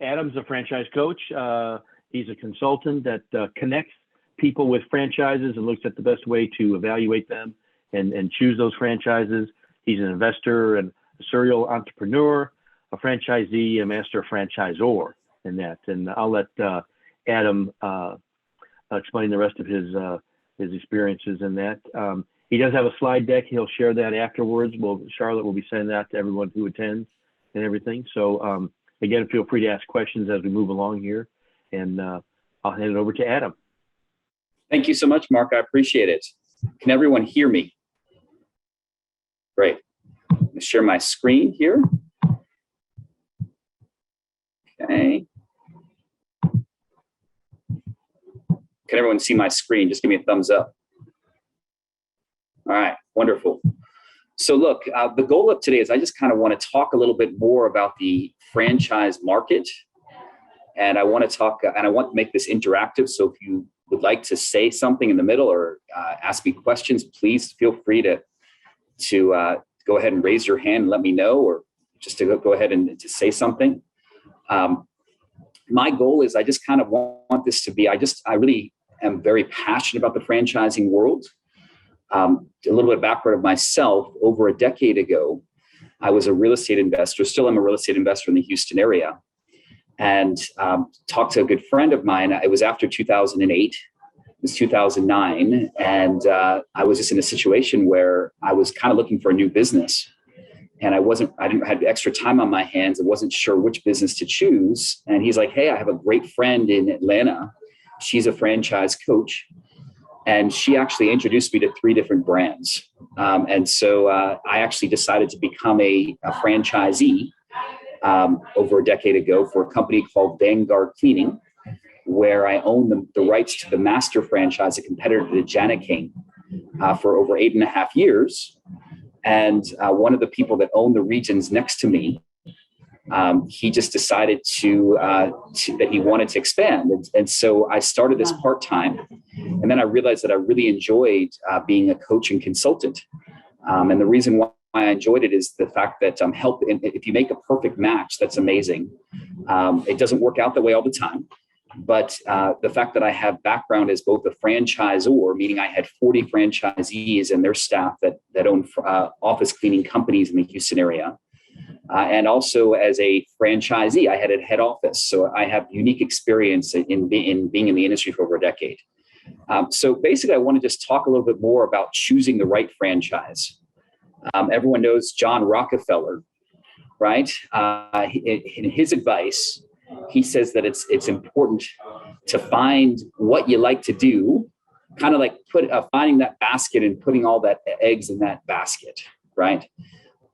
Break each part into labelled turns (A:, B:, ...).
A: Adam's a franchise coach. He's a consultant that connects people with franchises and looks at the best way to evaluate them and choose those franchises. He's an investor and a serial entrepreneur, a franchisee, a master franchisor in that. And I'll let Adam explain the rest of his experiences in that. He does have a slide deck. He'll share that afterwards. Charlotte will be sending that to everyone who attends and everything. So again, feel free to ask questions as we move along here. And I'll hand it over to Adam.
B: Thank you so much, Mark. I appreciate it. Can everyone hear me? Great. I'm going to share my screen here. Okay. Can everyone see my screen? Just give me a thumbs up. All right, wonderful. So look, the goal of today is I just kind of want to talk a little bit more about the franchise market. And I want to make this interactive. So if you would like to say something in the middle or ask me questions, please feel free to go ahead and raise your hand and let me know, or just to go ahead and to say something. My goal is I just kind of want this to be, I really am very passionate about the franchising world. A little bit of background of myself. Over a decade ago, I was a real estate investor, still am a real estate investor in the Houston area, and talked to a good friend of mine. It was after 2008, it was 2009, and I was just in a situation where I was kind of looking for a new business, and I didn't have extra time on my hands. I wasn't sure which business to choose. And he's like, "Hey, I have a great friend in Atlanta. She's a franchise coach. And she actually introduced me to 3 different brands." And so I actually decided to become a franchisee over a decade ago for a company called Vanguard Cleaning, where I own the rights to the master franchise, a competitor to Jana King, for over 8.5 years. And one of the people that owned the regions next to me, he just decided that he wanted to expand. And so I started this part-time. And then I realized that I really enjoyed being a coach and consultant. And the reason why I enjoyed it is the fact that if you make a perfect match, that's amazing. It doesn't work out that way all the time. But the fact that I have background as both a franchisor, meaning I had 40 franchisees and their staff that own office cleaning companies in the Houston area. And also as a franchisee, I had a head office. So I have unique experience in being in the industry for over a decade. So basically, I want to just talk a little bit more about choosing the right franchise. Everyone knows John Rockefeller, right? In his advice, he says that it's important to find what you like to do, kind of like finding that basket and putting all that eggs in that basket, right?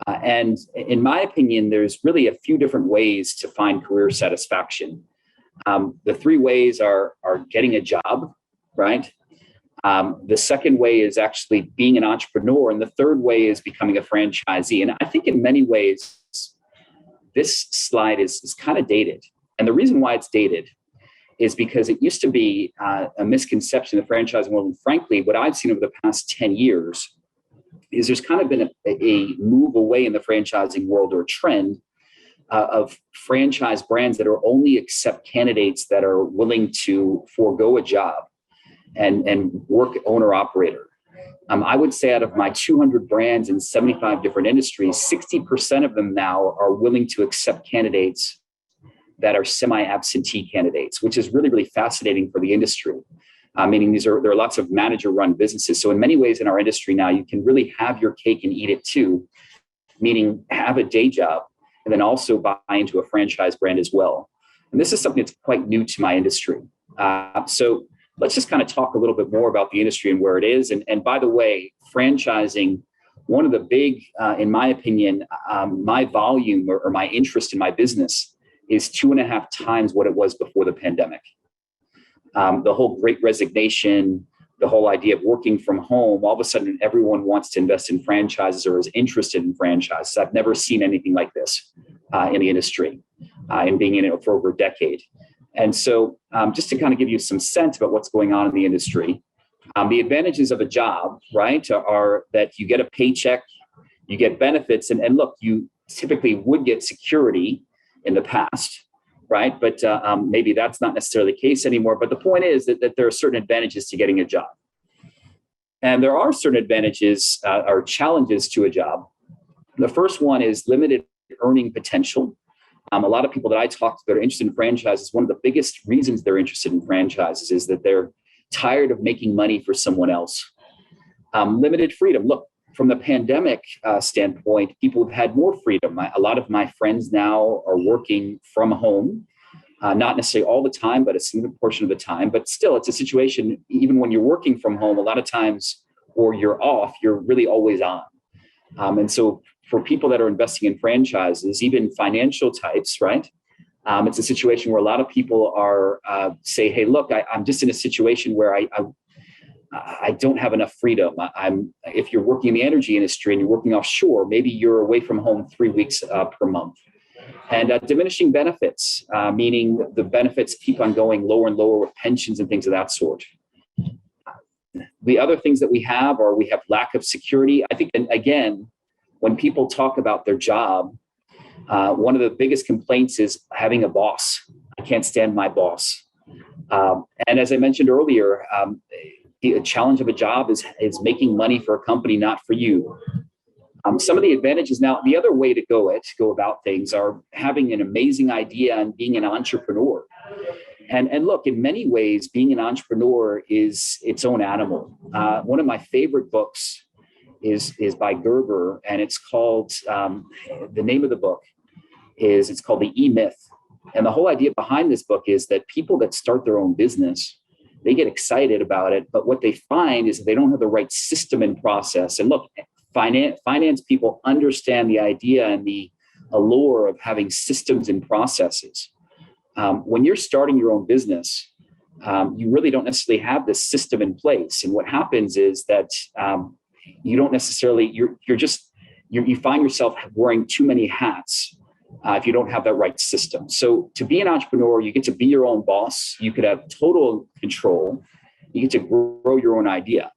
B: And in my opinion, there's really a few different ways to find career satisfaction. The 3 ways are getting a job, right? The second way is actually being an entrepreneur. And the third way is becoming a franchisee. And I think in many ways, this slide is kind of dated. And the reason why it's dated is because it used to be a misconception of the franchising world. And frankly, what I've seen over the past 10 years is there's kind of been a move away in the franchising world, or a trend of franchise brands that are only accept candidates that are willing to forego a job and work owner operator. I would say out of my 200 brands in 75 different industries, 60% of them now are willing to accept candidates that are semi-absentee candidates, which is really, really fascinating for the industry. Meaning there are lots of manager-run businesses. So in many ways in our industry now, you can really have your cake and eat it too, meaning have a day job and then also buy into a franchise brand as well. And this is something that's quite new to my industry. So let's just kind of talk a little bit more about the industry and where it is. And by the way, franchising, one of the big, in my opinion, my volume or my interest in my business is 2.5 times what it was before the pandemic. The whole great resignation, the whole idea of working from home, all of a sudden everyone wants to invest in franchises or is interested in franchises. I've never seen anything like this in the industry and being in it for over a decade. And so just to kind of give you some sense about what's going on in the industry, the advantages of a job, right, are that you get a paycheck, you get benefits, and look, you typically would get security in the past. right? But maybe that's not necessarily the case anymore. But the point is that there are certain advantages to getting a job. And there are certain advantages or challenges to a job. The first one is limited earning potential. A lot of people that I talk to that are interested in franchises, one of the biggest reasons they're interested in franchises is that they're tired of making money for someone else. Limited freedom. Look, from the pandemic standpoint, people have had more freedom. A lot of my friends now are working from home, not necessarily all the time, but a significant portion of the time. But still, it's a situation, even when you're working from home, a lot of times, or you're off, you're really always on. And so for people that are investing in franchises, even financial types, right? It's a situation where a lot of people are say, hey, look, I'm just in a situation where I don't have enough freedom. If you're working in the energy industry and you're working offshore, maybe you're away from home 3 weeks per month. And diminishing benefits, meaning the benefits keep on going lower and lower with pensions and things of that sort. The other things that we have lack of security. I think, again, when people talk about their job, one of the biggest complaints is having a boss. I can't stand my boss. And as I mentioned earlier, the challenge of a job is making money for a company, not for you. Some of the advantages now, the other way to go about things are having an amazing idea and being an entrepreneur. And look, in many ways, being an entrepreneur is its own animal. One of my favorite books is by Gerber, and it's called, the name of the book it's called The E-Myth. And the whole idea behind this book is that people that start their own business, they get excited about it, but what they find is that they don't have the right system and process. And look, finance people understand the idea and the allure of having systems and processes. When you're starting your own business, you really don't necessarily have this system in place. And what happens is that you don't necessarily, you find yourself wearing too many hats if you don't have that right system. So to be an entrepreneur, you get to be your own boss. You could have total control. You get to grow your own idea.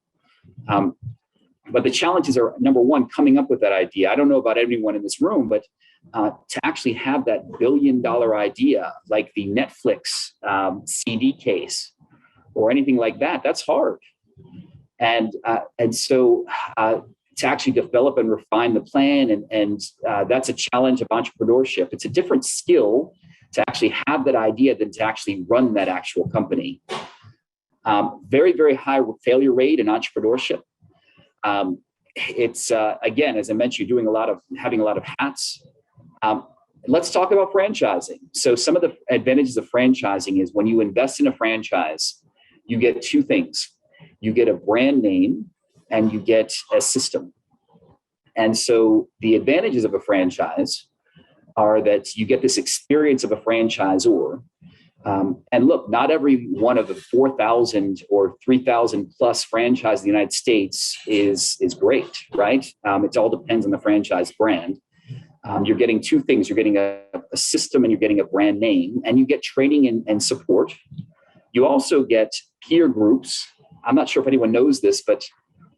B: But the challenges are, number one, coming up with that idea. I don't know about everyone in this room, but to actually have that $1 billion idea, like the Netflix CD case or anything like that, that's hard. And so to actually develop and refine the plan, and that's a challenge of entrepreneurship. It's a different skill to actually have that idea than to actually run that actual company. Very, very high failure rate in entrepreneurship. It's again, as I mentioned, you're having a lot of hats. Let's talk about franchising. So some of the advantages of franchising is when you invest in a franchise, you get two things. You get a brand name and you get a system. And so the advantages of a franchise are that you get this experience of a franchisor. And look, not every one of the 4,000 or 3,000 plus franchises in the United States is great, right? It all depends on the franchise brand. You're getting two things. You're getting a system and you're getting a brand name, and you get training and support. You also get peer groups. I'm not sure if anyone knows this, but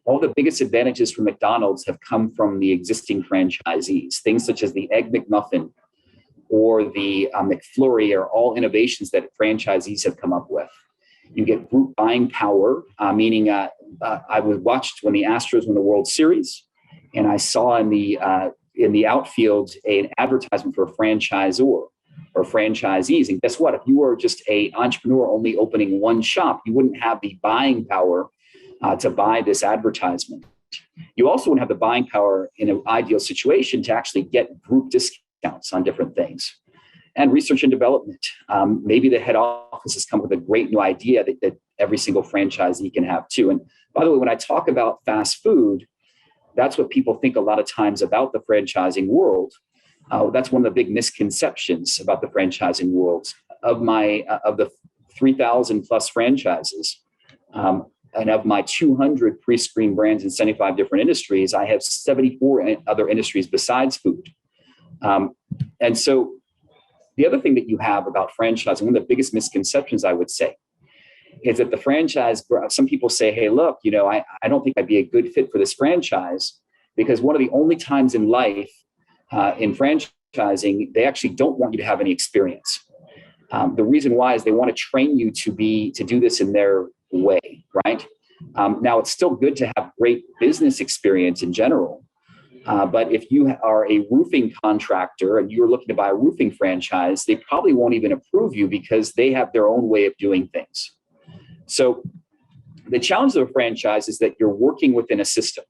B: all the biggest advantages for McDonald's have come from the existing franchisees. Things such as the Egg McMuffin or the McFlurry are all innovations that franchisees have come up with. You get group buying power, meaning I watched when the Astros won the World Series, and I saw in the outfield an advertisement for a franchisor or franchisees. And guess what? If you were just an entrepreneur only opening one shop, you wouldn't have the buying power to buy this advertisement. You also wouldn't have the buying power in an ideal situation to actually get group discounts on different things. And research and development. Maybe the head office has come with a great new idea that every single franchisee can have too. And by the way, when I talk about fast food, that's what people think a lot of times about the franchising world. That's one of the big misconceptions about the franchising world. Of the 3,000 plus franchises, and of my 200 pre-screened brands in 75 different industries, I have 74 other industries besides food. And so the other thing that you have about franchising, one of the biggest misconceptions I would say, is that the franchise, some people say, hey, look, I don't think I'd be a good fit for this franchise, because one of the only times in life in franchising, they actually don't want you to have any experience. The reason why is they want to train you to do this in their way, right? Now, it's still good to have great business experience in general. But if you are a roofing contractor and you're looking to buy a roofing franchise, they probably won't even approve you because they have their own way of doing things. So the challenge of a franchise is that you're working within a system.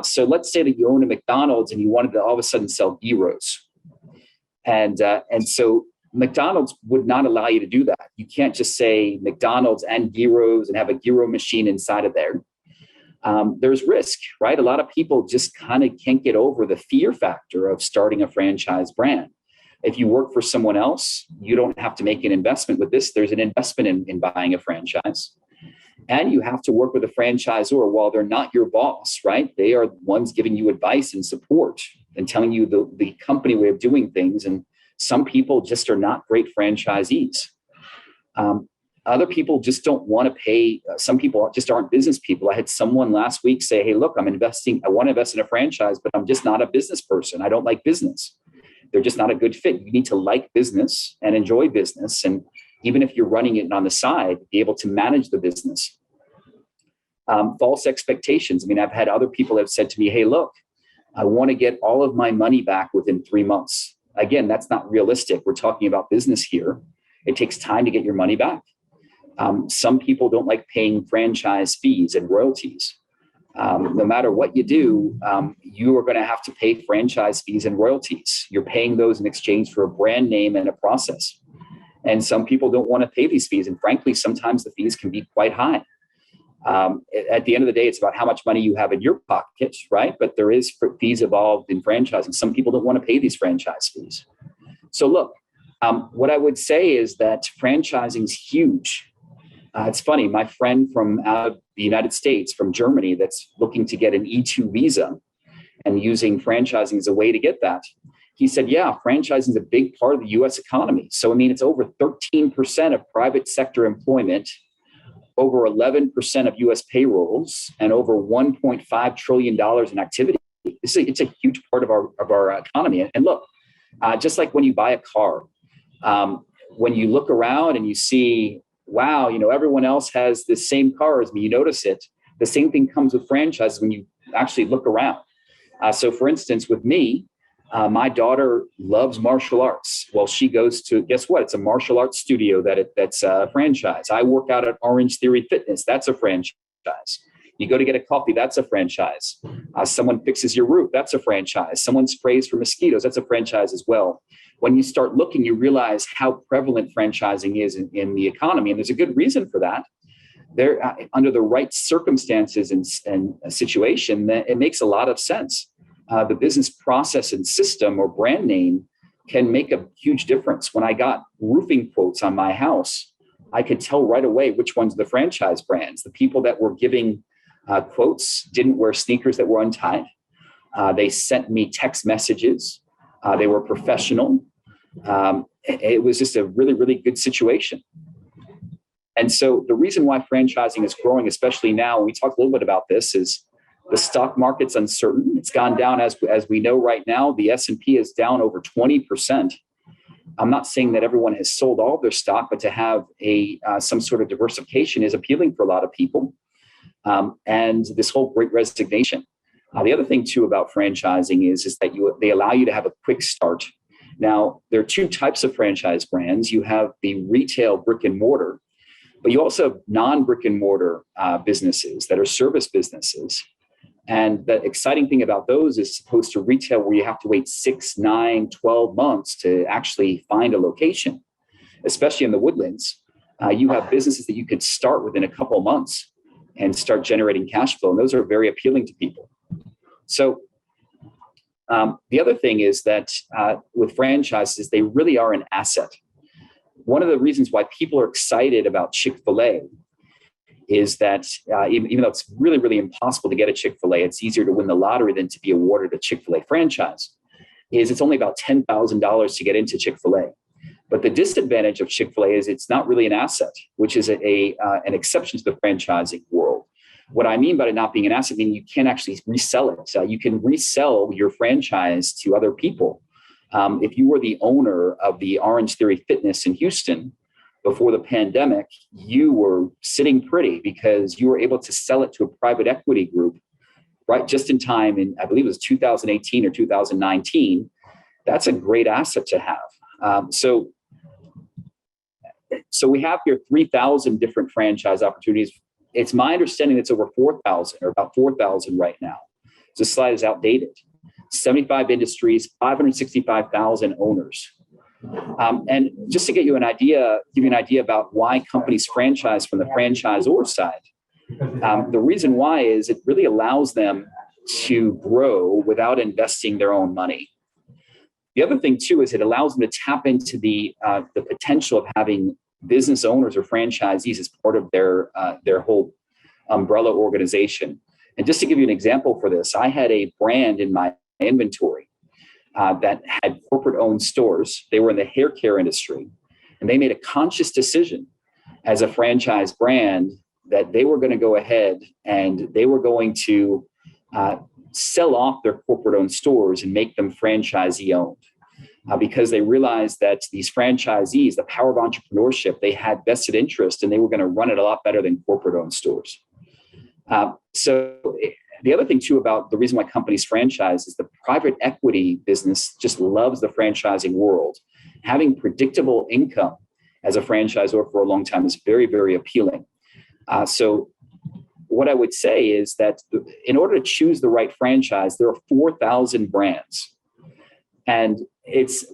B: So let's say that you own a McDonald's and you wanted to all of a sudden sell gyros. And so McDonald's would not allow you to do that. You can't just say McDonald's and gyros and have a gyro machine inside of there. There's risk, right? A lot of people just kind of can't get over the fear factor of starting a franchise brand. If you work for someone else, you don't have to make an investment with this. There's an investment in buying a franchise. And you have to work with a franchisor while they're not your boss, right? They are the ones giving you advice and support and telling you the company way of doing things. And some people just are not great franchisees. Other people just don't want to pay. Some people just aren't business people. I had someone last week say, hey, look, I want to invest in a franchise, but I'm just not a business person. I don't like business. They're just not a good fit. You need to like business and enjoy business. And even if you're running it on the side, be able to manage the business. False expectations. I mean, I've had other people that have said to me, hey, look, I want to get all of my money back within 3 months. Again, that's not realistic. We're talking about business here. It takes time to get your money back. Some people don't like paying franchise fees and royalties. No matter what you do, you are going to have to pay franchise fees and royalties. You're paying those in exchange for a brand name and a process. And some people don't want to pay these fees. And frankly, sometimes the fees can be quite high. At the end of the day, it's about how much money you have in your pocket, right? But there is fees involved in franchising. Some people don't want to pay these franchise fees. So look, what I would say is that franchising is huge. It's funny, my friend from out of the United States, from Germany, that's looking to get an E2 visa and using franchising as a way to get that. He said, yeah, franchising is a big part of the US economy. So, I mean, it's over 13% of private sector employment, over 11% of US payrolls, and over $1.5 trillion in activity. It's a huge part of our economy. And look, just like when you buy a car, when you look around and you see, wow, everyone else has the same car as me, you notice it. The same thing comes with franchises when you actually look around. So for instance, with me, my daughter loves martial arts. Well, she goes to, guess what? It's a martial arts studio that's a franchise. I work out at Orange Theory Fitness. That's a franchise. You go to get a coffee. That's a franchise. Someone fixes your roof. That's a franchise. Someone sprays for mosquitoes. That's a franchise as well. When you start looking, you realize how prevalent franchising is in the economy. And there's a good reason for that. There, under the right circumstances and a situation, it makes a lot of sense. The business process and system or brand name can make a huge difference. When I got roofing quotes on my house, I could tell right away which ones are the franchise brands. The people that were giving quotes didn't wear sneakers that were untied. They sent me text messages. They were professional. It was just a really, really good situation. And so the reason why franchising is growing, especially now, and we talked a little bit about this, is the stock market's uncertain. It's gone down as we know right now. The S&P is down over 20%. I'm not saying that everyone has sold all of their stock, but to have some sort of diversification is appealing for a lot of people. And this whole great resignation. The other thing too about franchising is that they allow you to have a quick start. Now, there are two types of franchise brands. You have the retail brick and mortar, but you also have non-brick and mortar businesses that are service businesses. And the exciting thing about those is opposed to retail where you have to wait 6, 9, 12 months to actually find a location, especially in the Woodlands. You have businesses that you could start within a couple of months and start generating cash flow. And those are very appealing to people. So the other thing is that with franchises, they really are an asset. One of the reasons why people are excited about Chick-fil-A is that even though it's really, really impossible to get a Chick-fil-A, it's easier to win the lottery than to be awarded a Chick-fil-A franchise, is it's only about $10,000 to get into Chick-fil-A. But the disadvantage of Chick-fil-A is it's not really an asset, which is an exception to the franchising world. What I mean by it not being an asset, I mean you can't actually resell it. You can resell your franchise to other people. If you were the owner of the Orange Theory Fitness in Houston before the pandemic, you were sitting pretty because you were able to sell it to a private equity group right just in time. In, I believe it was 2018 or 2019. That's a great asset to have. So we have here 3,000 different franchise opportunities. It's my understanding it's over 4,000 or about 4,000 right now. This slide is outdated. 75 industries, 565,000 owners. And just to give you an idea about why companies franchise from the franchisor side, the reason why is it really allows them to grow without investing their own money. The other thing too is it allows them to tap into the potential of having business owners or franchisees as part of their whole umbrella organization. And just to give you an example for this, I had a brand in my inventory that had corporate-owned stores. They were in the hair care industry, and they made a conscious decision as a franchise brand that they were going to go ahead and they were going to sell off their corporate-owned stores and make them franchisee-owned because they realized that these franchisees, the power of entrepreneurship, they had vested interest and they were going to run it a lot better than corporate-owned stores. So the other thing too about the reason why companies franchise is the private equity business just loves the franchising world. Having predictable income as a franchisor for a long time is very, very appealing. So what I would say is that in order to choose the right franchise, there are 4,000 brands. And it's,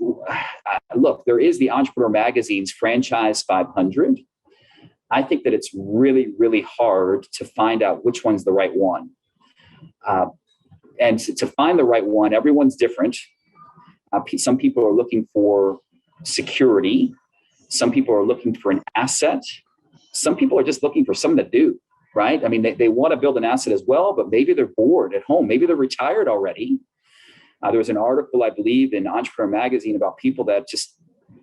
B: look, there is the Entrepreneur Magazine's Franchise 500. I think that it's really, really hard to find out which one's the right one. And to find the right one, everyone's different. Some people are looking for security. Some people are looking for an asset. Some people are just looking for something to do, right? I mean, they want to build an asset as well, but maybe they're bored at home. Maybe they're retired already. There was an article, I believe, in Entrepreneur Magazine about people that just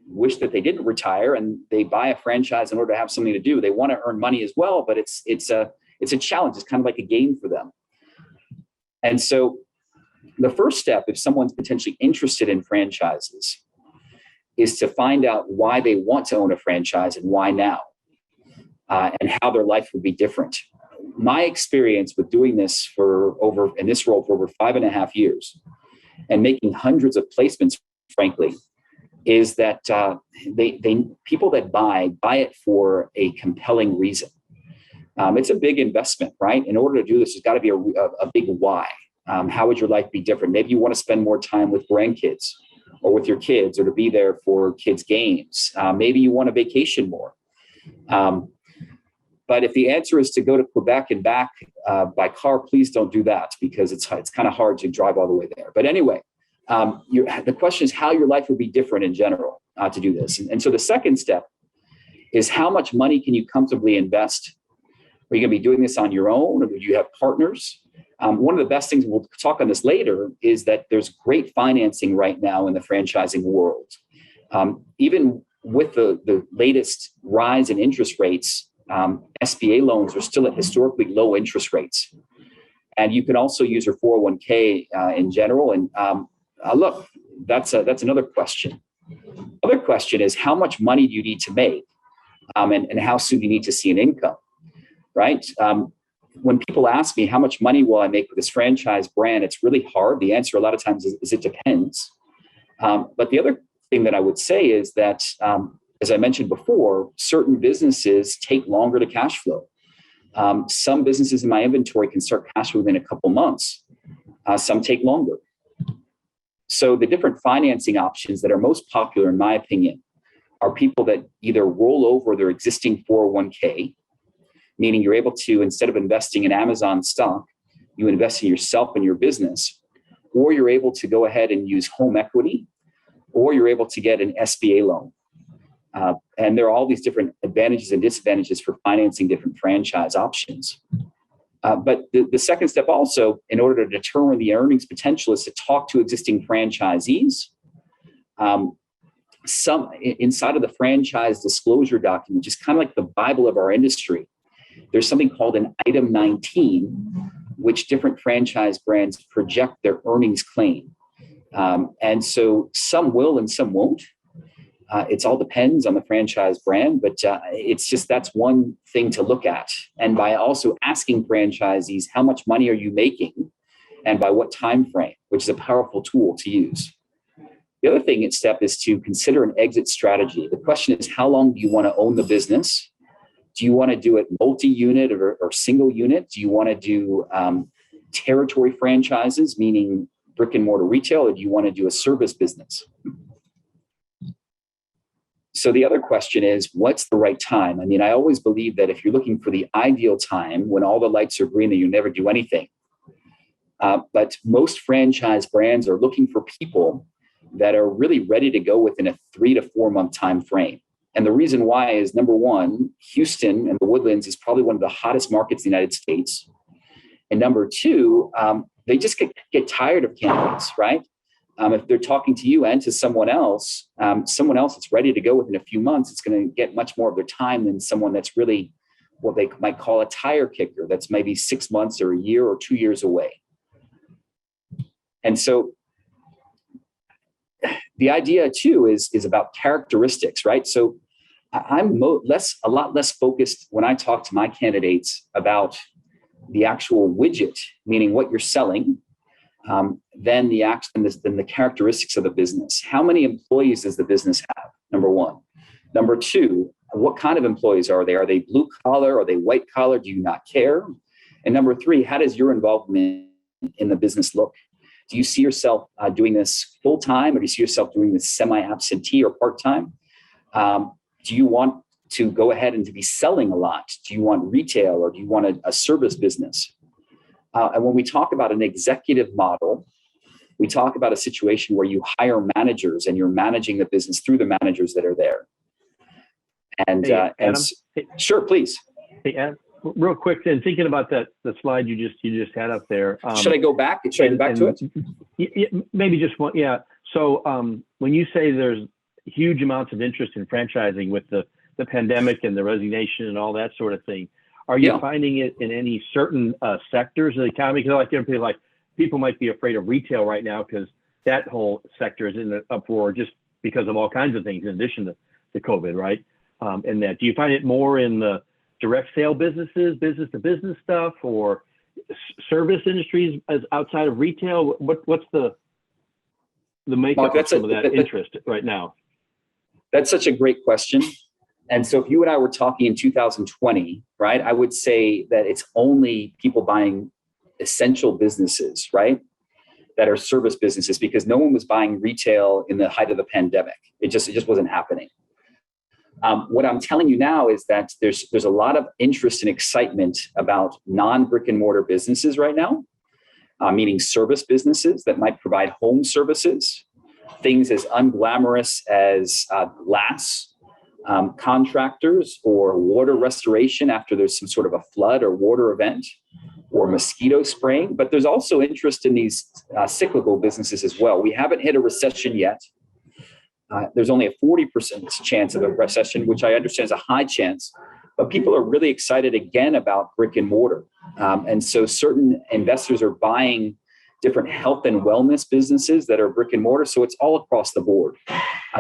B: wish that they didn't retire and they buy a franchise in order to have something to do. They want to earn money as well, but it's a challenge. It's kind of like a game for them. And so the first step, if someone's potentially interested in franchises, is to find out why they want to own a franchise and why now, and how their life would be different. My experience with doing this in this role for over 5.5 years and making hundreds of placements, frankly, is that people that buy it for a compelling reason. It's a big investment, right? In order to do this, there's got to be a big why. How would your life be different? Maybe you want to spend more time with grandkids or with your kids or to be there for kids' games. Maybe you want to vacation more. But if the answer is to go to Quebec and back by car, please don't do that because it's kind of hard to drive all the way there. But anyway, the question is how your life would be different in general to do this. And so the second step is how much money can you comfortably invest? Are you going to be doing this on your own or do you have partners? One of the best things, we'll talk on this later, is that there's great financing right now in the franchising world. Even with the latest rise in interest rates, SBA loans are still at historically low interest rates. And you can also use your 401k in general. And look, that's another question. Other question is how much money do you need to make and how soon do you need to see an income, right? When people ask me how much money will I make with this franchise brand, it's really hard. The answer a lot of times is it depends. But the other thing that I would say is that, as I mentioned before, certain businesses take longer to cash flow. Some businesses in my inventory can start cash flow within a couple months. Some take longer. So the different financing options that are most popular, in my opinion, are people that either roll over their existing 401k, meaning you're able to, instead of investing in Amazon stock, you invest in yourself and your business, or you're able to go ahead and use home equity, or you're able to get an SBA loan. And there are all these different advantages and disadvantages for financing different franchise options. But the second step also, in order to determine the earnings potential, is to talk to existing franchisees. Some inside of the franchise disclosure document, which is kind of like the Bible of our industry, there's something called an item 19, which different franchise brands project their earnings claim. And so some will and some won't. It all depends on the franchise brand, but it's just, that's one thing to look at. And by also asking franchisees, how much money are you making and by what time frame, which is a powerful tool to use. The other thing at step is to consider an exit strategy. The question is, how long do you want to own the business? Do you want to do it multi-unit or single unit? Do you want to do territory franchises, meaning brick and mortar retail, or do you want to do a service business? So the other question is, what's the right time? I mean, I always believe that if you're looking for the ideal time when all the lights are green, then you never do anything. But most franchise brands are looking for people that are really ready to go within a 3 to 4 month time frame. And the reason why is, number one, Houston and the Woodlands is probably one of the hottest markets in the United States. And number two, they just get tired of candidates, right? If they're talking to you and to someone else that's ready to go within a few months, it's going to get much more of their time than someone that's really what they might call a tire kicker, that's maybe 6 months or a year or 2 years away. And so the idea too is about characteristics, right? So I'm a lot less focused when I talk to my candidates about the actual widget, meaning what you're selling, than the characteristics of the business. How many employees does the business have? Number one. Number two, what kind of employees are they? Are they blue collar? Are they white collar? Do you not care? And number three, how does your involvement in the business look? Do you see yourself doing this full time, or do you see yourself doing this semi-absentee or part time? Do you want to go ahead and to be selling a lot? Do you want retail, or do you want a service business? And when we talk about an executive model, we talk about a situation where you hire managers and you're managing the business through the managers that are there. And,
A: hey, Adam,
B: sure, please.
A: Hey, Adam, real quick, then, thinking about the slide you just had up there.
B: Should I go back? Should I go back to it?
A: Maybe just one. Yeah. So when you say there's huge amounts of interest in franchising with the pandemic and the resignation and all that sort of thing, are you finding it in any certain sectors of the economy? Because people might be afraid of retail right now because that whole sector is in the uproar just because of all kinds of things in addition to COVID, right? And that, do you find it more in the direct sale businesses, business to business stuff, or service industries as outside of retail? What's the makeup of some of that interest right now?
B: That's such a great question. And so if you and I were talking in 2020, right, I would say that it's only people buying essential businesses, right, that are service businesses, because no one was buying retail in the height of the pandemic. It just wasn't happening. What I'm telling you now is that there's a lot of interest and excitement about non-brick and mortar businesses right now, meaning service businesses that might provide home services, things as unglamorous as glass contractors, or water restoration after there's some sort of a flood or water event, or mosquito spraying. But there's also interest in these cyclical businesses as well. We haven't hit a recession yet. There's only a 40% chance of a recession, which I understand is a high chance, but people are really excited again about brick and mortar. And so certain investors are buying different health and wellness businesses that are brick and mortar. So it's all across the board,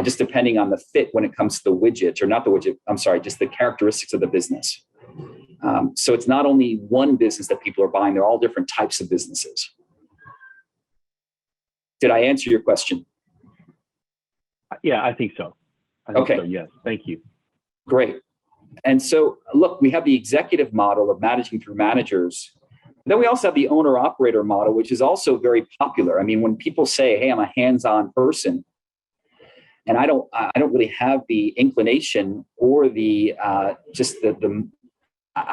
B: just depending on the fit when it comes to the widget, or not the widget, I'm sorry, just the characteristics of the business. So it's not only one business that people are buying, they're all different types of businesses. Did I answer your question?
A: Yeah, I think so.
B: Okay.
A: So, yes, thank you.
B: Great. And so, look, we have the executive model of managing through managers. Then we also have the owner-operator model, which is also very popular. I mean, when people say, "Hey, I'm a hands-on person," and I don't really have the inclination or the I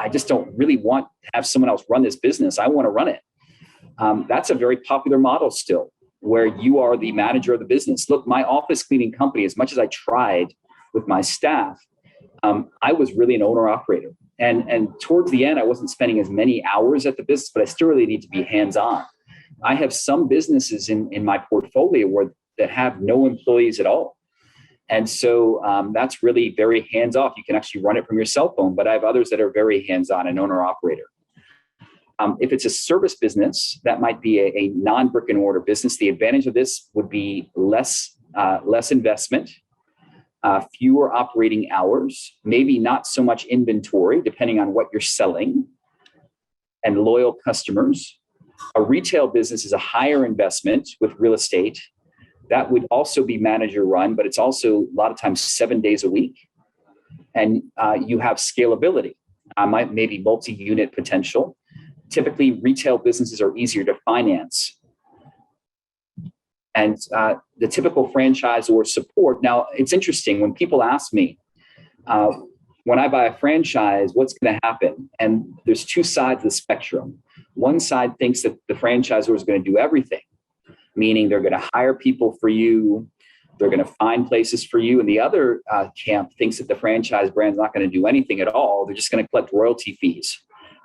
B: just don't really want to have someone else run this business. I want to run it. That's a very popular model still, where you are the manager of the business. Look, my office cleaning company, as much as I tried with my staff, I was really an owner-operator. And towards the end, I wasn't spending as many hours at the business, but I still really need to be hands-on. I have some businesses in my portfolio that have no employees at all. And so that's really very hands-off. You can actually run it from your cell phone, but I have others that are very hands-on and owner-operator. If it's a service business, that might be a non-brick and mortar business. The advantage of this would be less investment, fewer operating hours, maybe not so much inventory, depending on what you're selling, and loyal customers. A retail business is a higher investment with real estate. That would also be manager run, but it's also a lot of times 7 days a week. And you have scalability, maybe multi-unit potential. Typically, retail businesses are easier to finance. And the typical franchisor support. Now, it's interesting when people ask me, when I buy a franchise, what's going to happen? And there's two sides of the spectrum. One side thinks that the franchisor is going to do everything, meaning they're going to hire people for you, they're going to find places for you. And the other camp thinks that the franchise brand is not going to do anything at all. They're just going to collect royalty fees.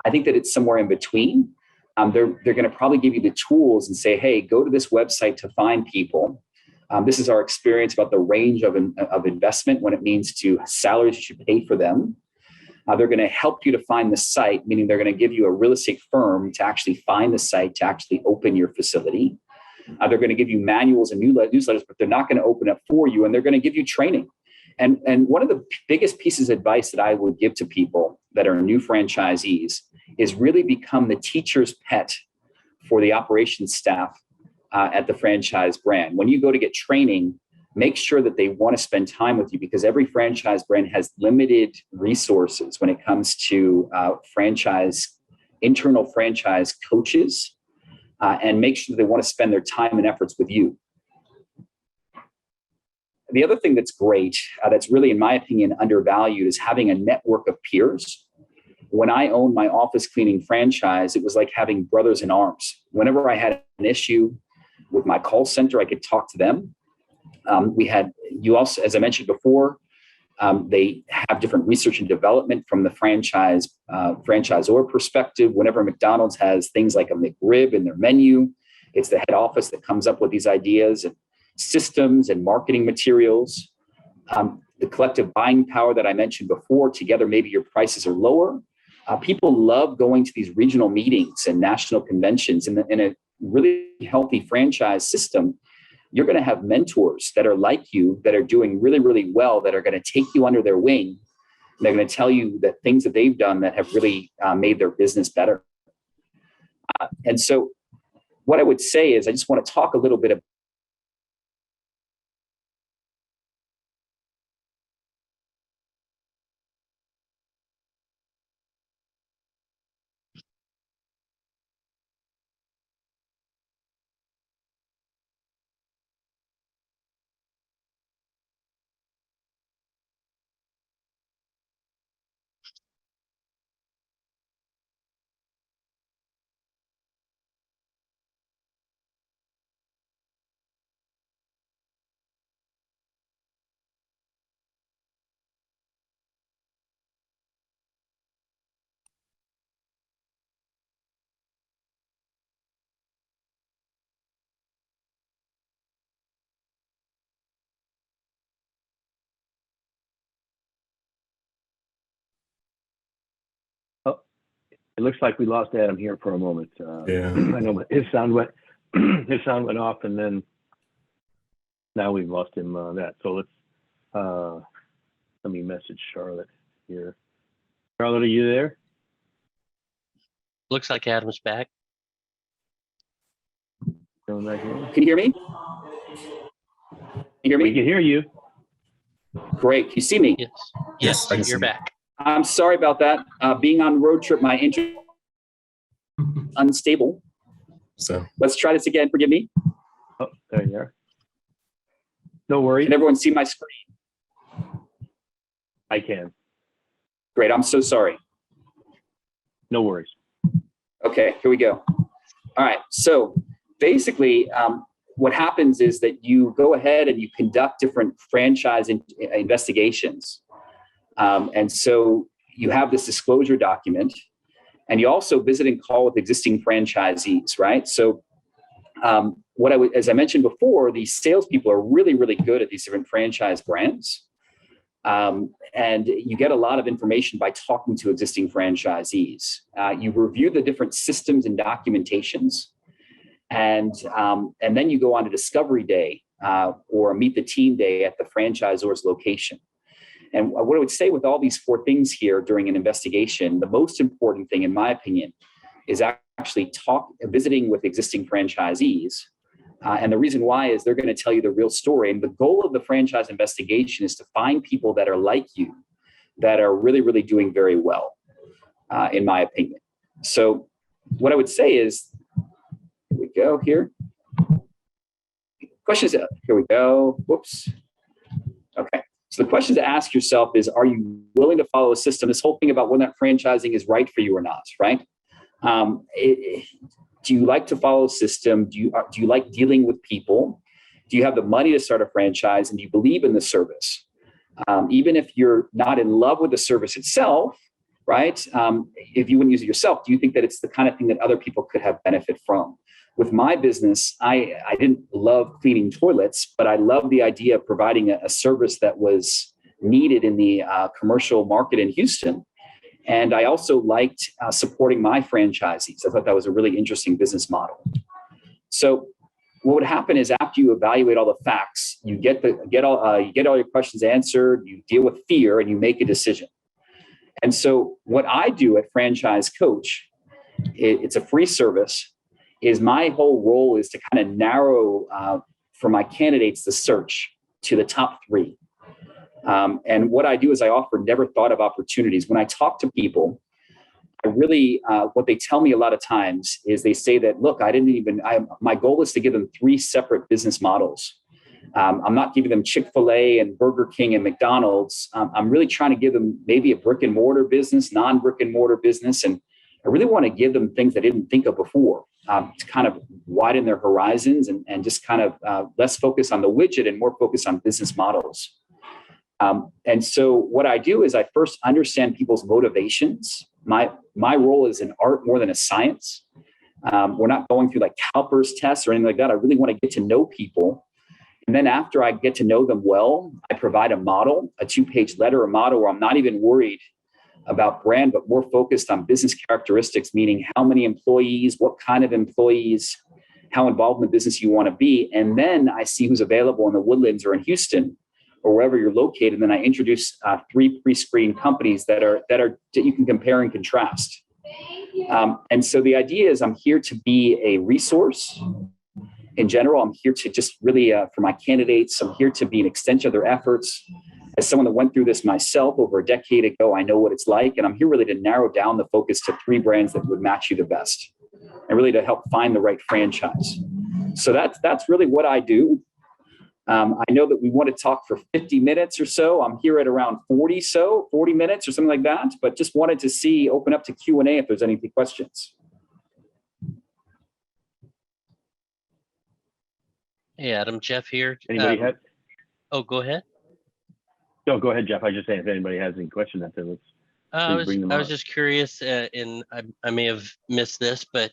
B: I think that it's somewhere in between. They're going to probably give you the tools and say, hey, go to this website to find people. This is our experience about the range of investment when it means to salaries you should pay for them. They're going to help you to find the site, meaning they're going to give you a real estate firm to actually find the site, to actually open your facility. They're going to give you manuals and newsletters, but they're not going to open up for you, and they're going to give you training. And one of the biggest pieces of advice that I would give to people that are new franchisees is really become the teacher's pet for the operations staff at the franchise brand. When you go to get training, make sure that they want to spend time with you, because every franchise brand has limited resources when it comes to internal franchise coaches, and make sure that they want to spend their time and efforts with you. The other thing that's great, that's really, in my opinion, undervalued, is having a network of peers. When I owned my office cleaning franchise, it was like having brothers in arms. Whenever I had an issue with my call center, I could talk to them. You also, as I mentioned before, they have different research and development from the franchisor perspective. Whenever McDonald's has things like a McRib in their menu, it's the head office that comes up with these ideas and systems and marketing materials. The collective buying power that I mentioned before, together maybe your prices are lower. People love going to these regional meetings and national conventions. In a really healthy franchise system, you're going to have mentors that are like you, that are doing really, really well, that are going to take you under their wing. They're going to tell you that things that they've done that have really made their business better. And so what I would say is, I just want to talk a little bit about
A: It looks like we lost Adam here for a moment.
C: Yeah.
A: I know his sound went off, and then now we've lost him. So let me message Charlotte here. Charlotte, are you there?
D: Looks like Adam's back.
A: Coming back in?
B: Can you hear me?
A: We can hear you.
B: Great. Can you see me?
D: Yes.
C: Yes, I can see
D: You're
C: you.
D: back.
B: I'm sorry about that. Being on road trip, my internet unstable.
C: So
B: Let's try this again. Forgive me.
A: Oh, there you are. No worries.
B: Can everyone see my screen?
A: I can.
B: Great. I'm so sorry.
A: No worries.
B: Okay, here we go. All right. So basically, what happens is that you go ahead and you conduct different franchise investigations. And so you have this disclosure document, and you also visit and call with existing franchisees, right? So as I mentioned before, these salespeople are really, really good at these different franchise brands. and you get a lot of information by talking to existing franchisees. You review the different systems and documentations, and then you go on a discovery day or a meet the team day at the franchisor's location. And what I would say with all these four things here during an investigation, the most important thing, in my opinion, is actually visiting with existing franchisees. And the reason why is they're going to tell you the real story. And the goal of the franchise investigation is to find people that are like you, that are really, really doing very well, in my opinion. So what I would say is, here we go here. Questions, here we go. Whoops. Okay. So the question to ask yourself is, are you willing to follow a system? This whole thing about whether that franchising is right for you or not, right? Do you like to follow a system? Do you like dealing with people? Do you have the money to start a franchise? And do you believe in the service? Even if you're not in love with the service itself, right? If you wouldn't use it yourself, do you think that it's the kind of thing that other people could have benefit from? With my business, I didn't love cleaning toilets, but I loved the idea of providing a service that was needed in the commercial market in Houston. And I also liked supporting my franchisees. I thought that was a really interesting business model. So what would happen is, after you evaluate all the facts, you get all your questions answered, you deal with fear, and you make a decision. And so what I do at Franchise Coach, it's a free service, is my whole role is to kind of narrow for my candidates the search to the top three. And what I do is I offer never thought of opportunities. When I talk to people, I really, what they tell me a lot of times is they say that, look, my goal is to give them three separate business models. I'm not giving them Chick-fil-A and Burger King and McDonald's. I'm really trying to give them maybe a brick and mortar business, non-brick and mortar business. And I really want to give them things they didn't think of before, to kind of widen their horizons and just kind of less focus on the widget and more focus on business models. And so what I do is I first understand people's motivations. My role is an art more than a science. We're not going through like CalPERS tests or anything like that. I really want to get to know people. And then after I get to know them well, I provide a model, a 2-page letter, a model where I'm not even worried about brand, but more focused on business characteristics, meaning how many employees, what kind of employees, how involved in the business you want to be. And then I see who's available in the Woodlands or in Houston or wherever you're located. And then I introduce 3 pre-screened companies that you can compare and contrast. And so the idea is I'm here to be a resource. In general, I'm here to just really, for my candidates, I'm here to be an extension of their efforts. As someone that went through this myself over a decade ago, I know what it's like. And I'm here really to narrow down the focus to 3 brands that would match you the best, and really to help find the right franchise. So that's really what I do. I know that we want to talk for 50 minutes or so. I'm here at around 40 minutes or something like that, but just wanted to open up to Q&A if there's any questions.
D: Hey, Adam, Jeff here.
A: Anybody have?
D: Oh, go ahead.
A: No, go ahead, Jeff. I was just saying, if anybody has any questions out there,
D: I was just curious, and I may have missed this, but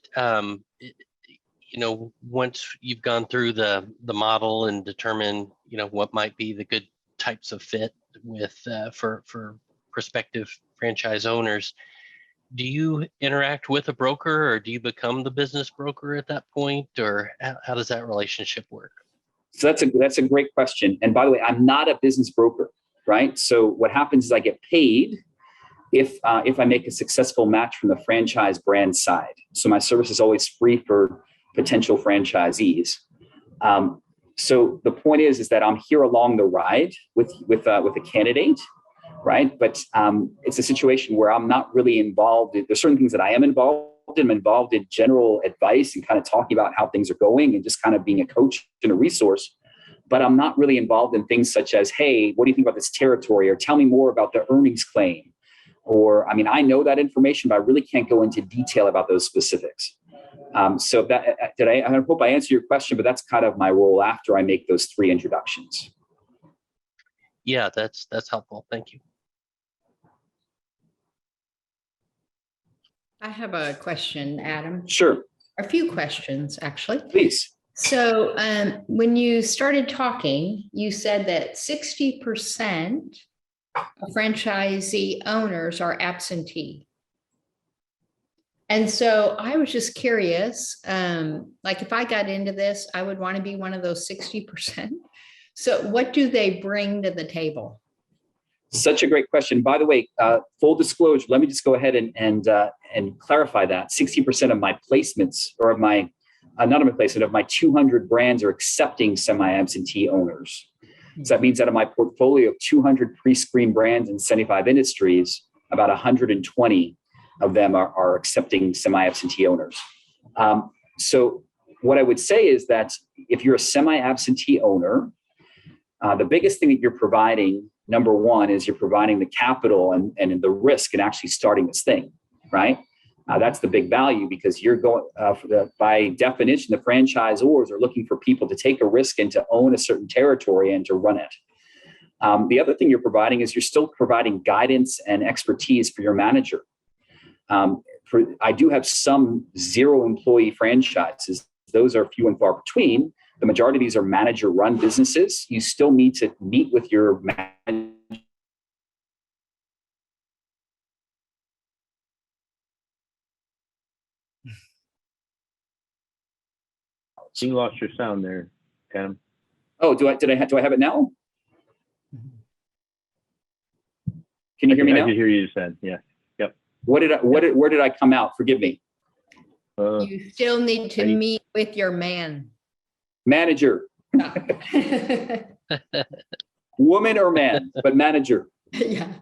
D: once you've gone through the model and determine what might be the good types of fit with for prospective franchise owners, do you interact with a broker, or do you become the business broker at that point, or how does that relationship work?
B: So that's a great question. And by the way, I'm not a business broker, right? So what happens is I get paid if I make a successful match from the franchise brand side. So my service is always free for potential franchisees. So the point is that I'm here along the ride with a candidate, right? But it's a situation where I'm not really involved. There's certain things that I am involved in. I'm involved in general advice and kind of talking about how things are going and just kind of being a coach and a resource. But I'm not really involved in things such as, hey, what do you think about this territory? Or tell me more about the earnings claim. Or, I know that information, but I really can't go into detail about those specifics. So I hope I answered your question, but that's kind of my role after I make those 3 introductions.
D: Yeah, that's helpful. Thank you.
E: I have a question, Adam.
B: Sure.
E: A few questions, actually.
B: Please.
E: So when you started talking, you said that 60% franchisee owners are absentee. And so I was just curious, like if I got into this, I would want to be one of those 60%. So what do they bring to the table?
B: Such a great question. By the way, full disclosure, let me just go ahead and clarify that 60% of my placements, or of my, not of my placement, of my 200 brands are accepting semi-absentee owners. So that means that of my portfolio of 200 pre-screened brands in 75 industries, about 120 of them are accepting semi-absentee owners. So what I would say is that if you're a semi-absentee owner, the biggest thing that you're providing, number one, is you're providing the capital and the risk in actually starting this thing, right? That's the big value, because you're going, by definition, the franchisors are looking for people to take a risk and to own a certain territory and to run it. The other thing you're providing is you're still providing guidance and expertise for your manager. I do have some zero employee franchises. Those are few and far between. The majority of these are manager run businesses. You still need to meet with your manager.
A: You lost your sound there, Adam.
B: Oh, do I have it now? Can you hear me now?
A: I can hear you said, yeah. Yep.
B: Where did I come out? Forgive me.
E: You still need to meet with your
B: Manager. Woman or man, but manager.
E: Yeah.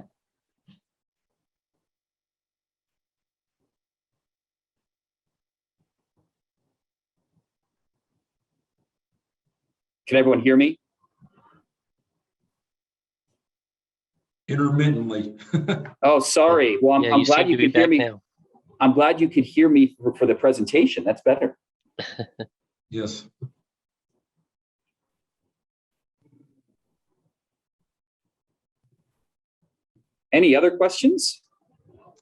B: Can everyone hear me?
F: Intermittently.
B: Oh, sorry. Well, I'm glad you could hear me.
D: Now.
B: I'm glad you could hear me for the presentation. That's better.
F: Yes.
B: Any other questions?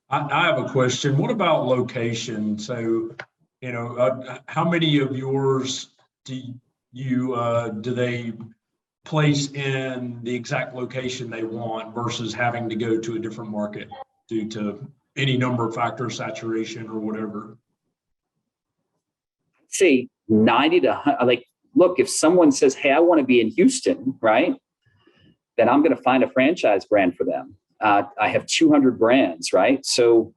F: I have a question. What about location? So, how many of yours do they place in the exact location they want versus having to go to a different market due to any number of factors, saturation or whatever?
B: I'd say 90 to look, if someone says, hey, I want to be in Houston, right? Then I'm going to find a franchise brand for them. I have 200 brands, right? So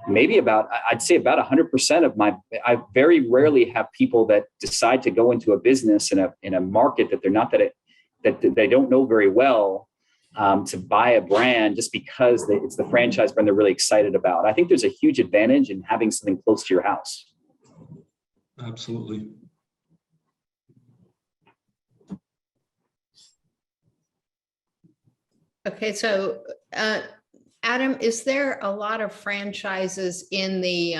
B: maybe I'd say about 100% of I very rarely have people that decide to go into a business in a market that they're not, that they don't know very well, to buy a brand just because it's the franchise brand they're really excited about. I think there's a huge advantage in having something close to your house.
F: Absolutely.
E: Okay, so Adam, is there a lot of franchises in the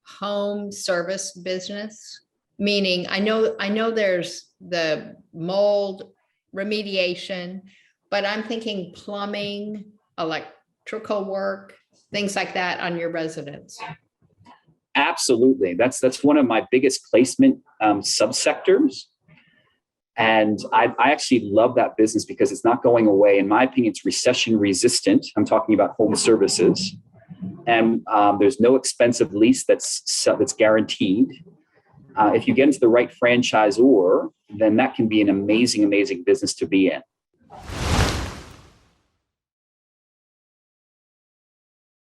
E: home service business? Meaning, I know there's the mold remediation, but I'm thinking plumbing, electrical work, things like that on your residence.
B: Absolutely. That's one of my biggest placement subsectors. And I actually love that business because it's not going away. In my opinion, it's recession resistant. I'm talking about home services. And there's no expensive lease that's guaranteed. If you get into the right franchisor, then that can be an amazing, amazing business to be in.